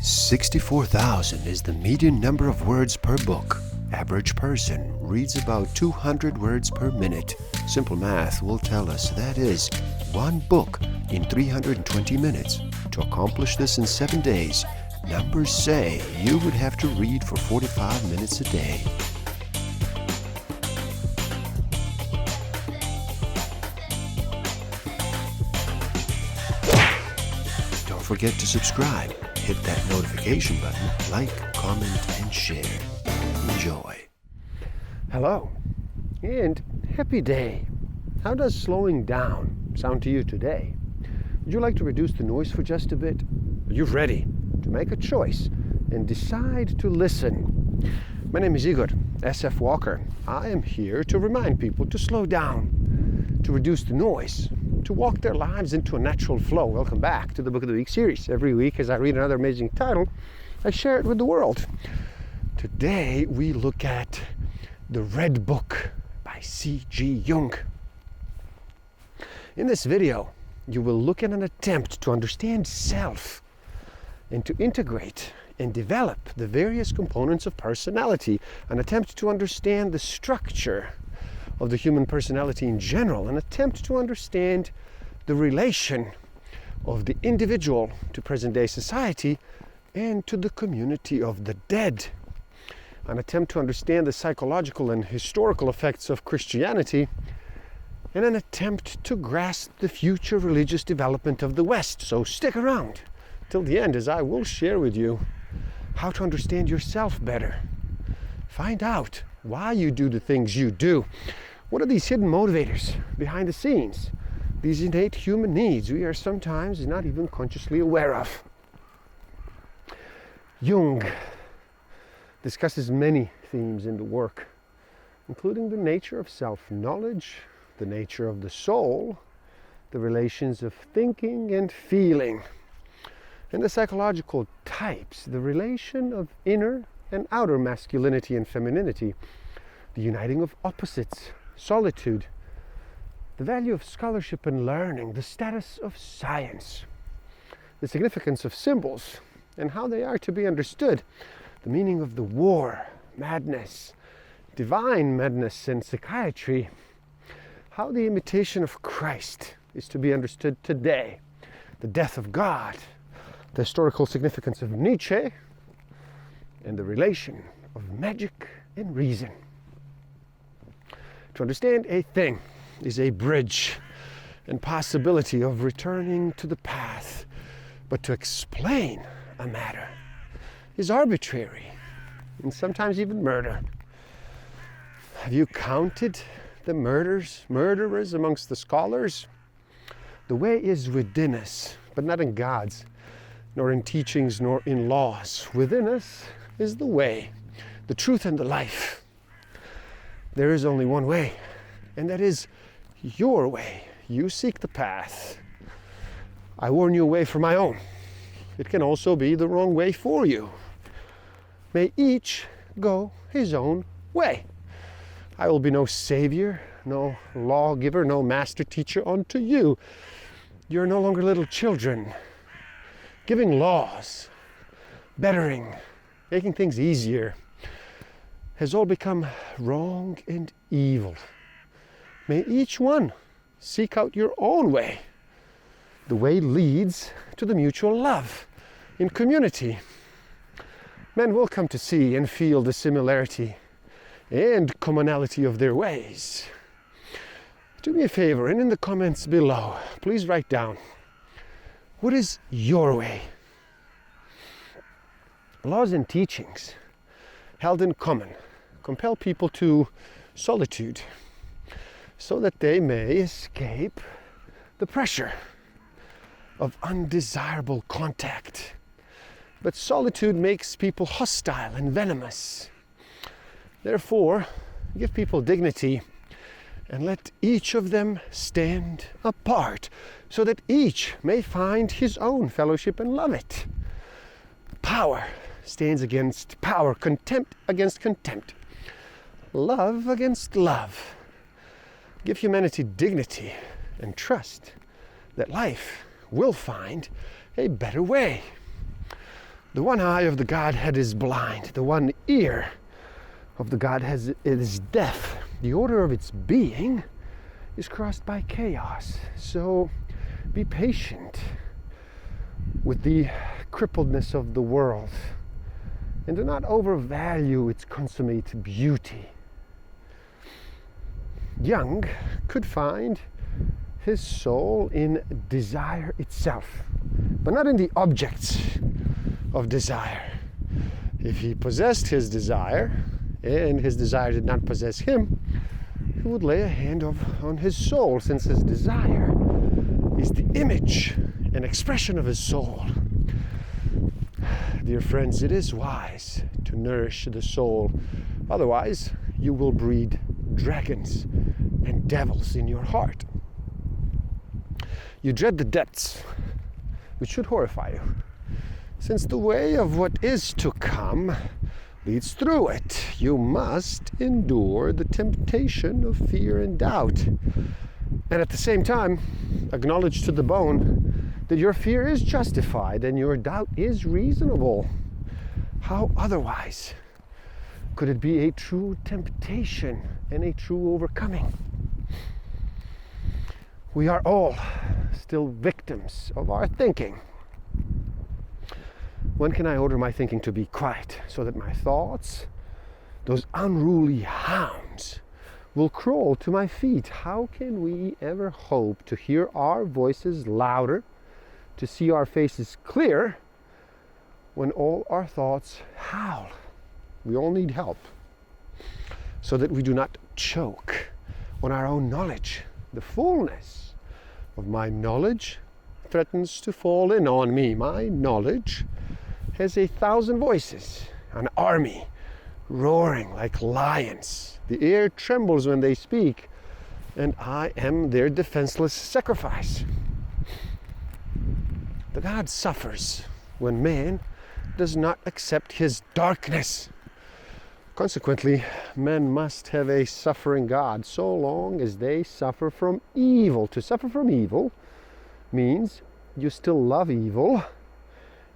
64,000 is the median number of words per book. Average person reads about 200 words per minute. Simple math will tell us that is one book in 320 minutes. To accomplish this in 7 days, numbers say you would have to read for 45 minutes a day. Don't forget to subscribe. Hit that notification button, like, comment, and share. Enjoy. Hello, and happy day. How does slowing down sound to you today? Would you like to reduce the noise for just a bit? Are you ready to make a choice and decide to listen? My name is Igor SF Walker. I am here to remind people to slow down, to reduce the noise, to walk their lives into a natural flow. Welcome back to the Book of the Week series. Every week as I read another amazing title, I share it with the world. Today we look at The Red Book by C.G. Jung. In this video, you will look at an attempt to understand self and to integrate and develop the various components of personality, an attempt to understand the structure of the human personality in general, an attempt to understand the relation of the individual to present-day society and to the community of the dead, an attempt to understand the psychological and historical effects of Christianity, and an attempt to grasp the future religious development of the West. So stick around till the end as I will share with you how to understand yourself better. Find out why you do the things you do. What are these hidden motivators behind the scenes? These innate human needs we are sometimes not even consciously aware of. Jung discusses many themes in the work, including the nature of self-knowledge, the nature of the soul, the relations of thinking and feeling, and the psychological types, the relation of inner and outer masculinity and femininity, the uniting of opposites, solitude, the value of scholarship and learning, the status of science, the significance of symbols and how they are to be understood, the meaning of the war, madness, divine madness and psychiatry, how the imitation of Christ is to be understood today, the death of God, the historical significance of Nietzsche, and the relation of magic and reason. To understand a thing is a bridge and possibility of returning to the path, but to explain a matter is arbitrary and sometimes even murder. Have you counted the murderers amongst the scholars? The way is within us, but not in God's, nor in teachings, nor in laws. Within us is the way, the truth, and the life. There is only one way, and that is your way. You seek the path. I warn you away from my own. It can also be the wrong way for you. May each go his own way. I will be no savior, no lawgiver, no master teacher unto you. You're no longer little children. Giving laws, bettering, making things easier has all become wrong and evil. May each one seek out your own way. The way leads to the mutual love in community. Men will come to see and feel the similarity and commonality of their ways. Do me a favor, and in the comments below, please write down, what is your way? Laws and teachings held in common compel people to solitude so that they may escape the pressure of undesirable contact. But solitude makes people hostile and venomous. Therefore, give people dignity and let each of them stand apart so that each may find his own fellowship and love it. Power stands against power, contempt against contempt, love against love. Give humanity dignity and trust that life will find a better way. The one eye of the Godhead is blind. The one ear of the Godhead is deaf. The order of its being is crossed by chaos. So be patient with the crippledness of the world and do not overvalue its consummate beauty. Young could find his soul in desire itself, but not in the objects of desire. If he possessed his desire, and his desire did not possess him, he would lay a hand on his soul, since his desire is the image and expression of his soul. Dear friends, it is wise to nourish the soul. Otherwise, you will breed dragons and devils in your heart. You dread the depths, which should horrify you, since the way of what is to come leads through it. You must endure the temptation of fear and doubt, and at the same time acknowledge to the bone that your fear is justified and your doubt is reasonable. How otherwise could it be a true temptation and a true overcoming? We are all still victims of our thinking. When can I order my thinking to be quiet so that my thoughts, those unruly hounds, will crawl to my feet? How can we ever hope to hear our voices louder, to see our faces clear, when all our thoughts howl? We all need help so that we do not choke on our own knowledge. The fullness of my knowledge threatens to fall in on me. My knowledge has 1,000 voices, an army roaring like lions. The air trembles when they speak, and I am their defenseless sacrifice. The God suffers when man does not accept his darkness. Consequently, men must have a suffering God so long as they suffer from evil. To suffer from evil means you still love evil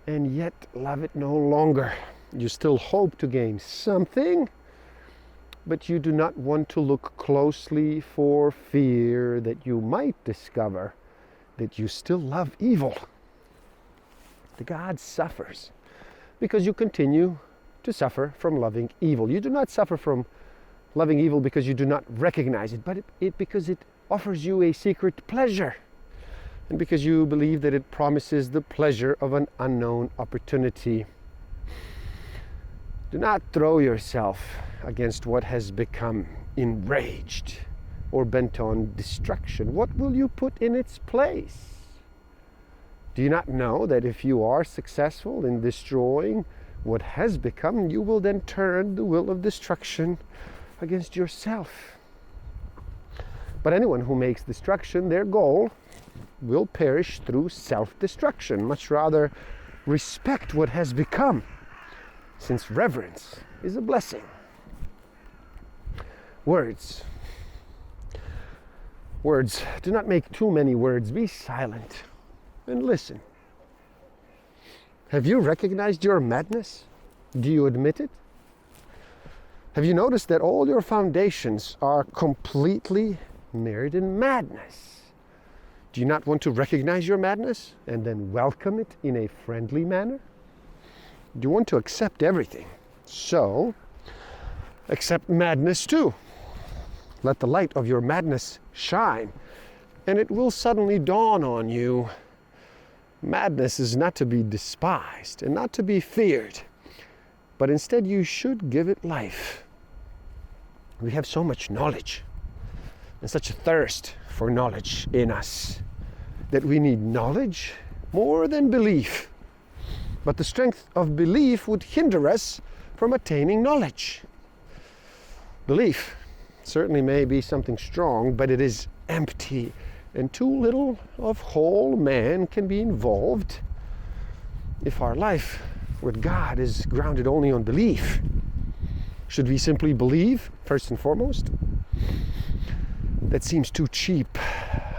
and yet love it no longer. You still hope to gain something, but you do not want to look closely for fear that you might discover that you still love evil. The God suffers because you continue to suffer from loving evil. You do not suffer from loving evil because you do not recognize it, but because it offers you a secret pleasure, and because you believe that it promises the pleasure of an unknown opportunity. Do not throw yourself against what has become enraged or bent on destruction. What will you put in its place? Do you not know that if you are successful in destroying what has become, you will then turn the will of destruction against yourself? But anyone who makes destruction their goal will perish through self-destruction. Much rather respect what has become, since reverence is a blessing. Words. Do not make too many words. Be silent and listen. Have you recognized your madness? Do you admit it? Have you noticed that all your foundations are completely married in madness? Do you not want to recognize your madness and then welcome it in a friendly manner? Do you want to accept everything? So, accept madness too. Let the light of your madness shine, and it will suddenly dawn on you. Madness is not to be despised and not to be feared, but instead you should give it life. We have so much knowledge and such a thirst for knowledge in us that we need knowledge more than belief. But the strength of belief would hinder us from attaining knowledge. Belief certainly may be something strong, but it is empty, and too little of whole man can be involved if our life with God is grounded only on belief. Should we simply believe, first and foremost? That seems too cheap.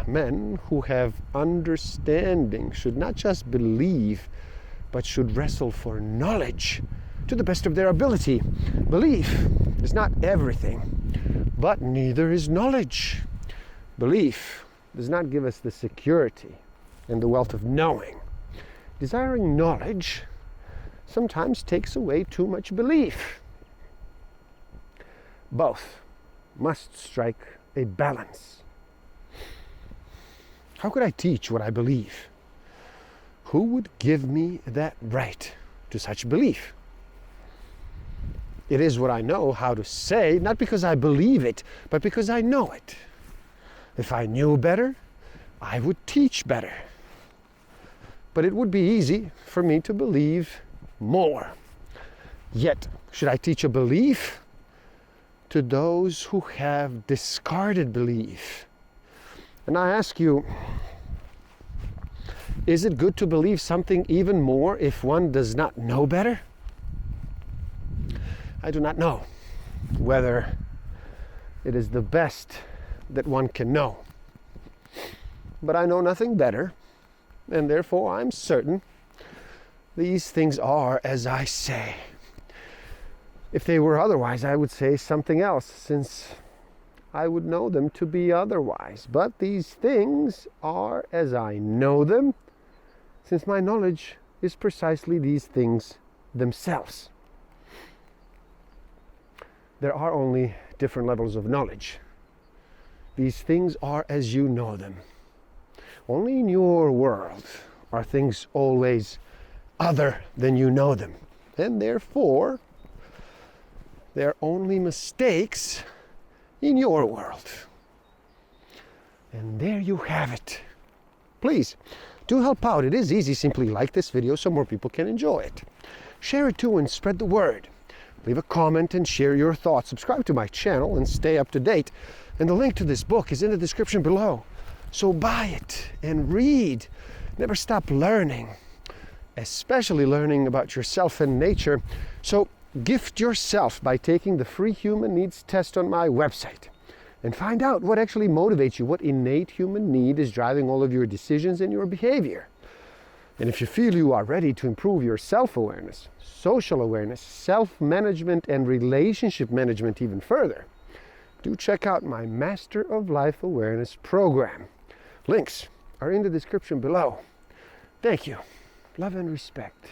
Men who have understanding should not just believe, but should wrestle for knowledge to the best of their ability. Belief is not everything, but neither is knowledge. Belief does not give us the security and the wealth of knowing. Desiring knowledge sometimes takes away too much belief. Both must strike a balance. How could I teach what I believe? Who would give me that right to such belief? It is what I know how to say, not because I believe it, but because I know it. If I knew better, I would teach better. But it would be easy for me to believe more. Yet, should I teach a belief to those who have discarded belief? And I ask you, is it good to believe something even more if one does not know better? I do not know whether it is the best that one can know. But I know nothing better, and therefore I'm certain these things are as I say. If they were otherwise, I would say something else, since I would know them to be otherwise. But these things are as I know them, since my knowledge is precisely these things themselves. There are only different levels of knowledge. These things are as you know them. Only in your world are things always other than you know them. And therefore, they're only mistakes in your world. And there you have it. Please, do help out. It is easy. Simply like this video so more people can enjoy it. Share it too and spread the word. Leave a comment and share your thoughts. Subscribe to my channel and stay up to date. And the link to this book is in the description below. So buy it and read. Never stop learning, especially learning about yourself and nature. So gift yourself by taking the free human needs test on my website and find out what actually motivates you, what innate human need is driving all of your decisions and your behavior. And if you feel you are ready to improve your self-awareness, social awareness, self-management, and relationship management even further, do check out my Master of Life Awareness program. Links are in the description below. Thank you. Love and respect.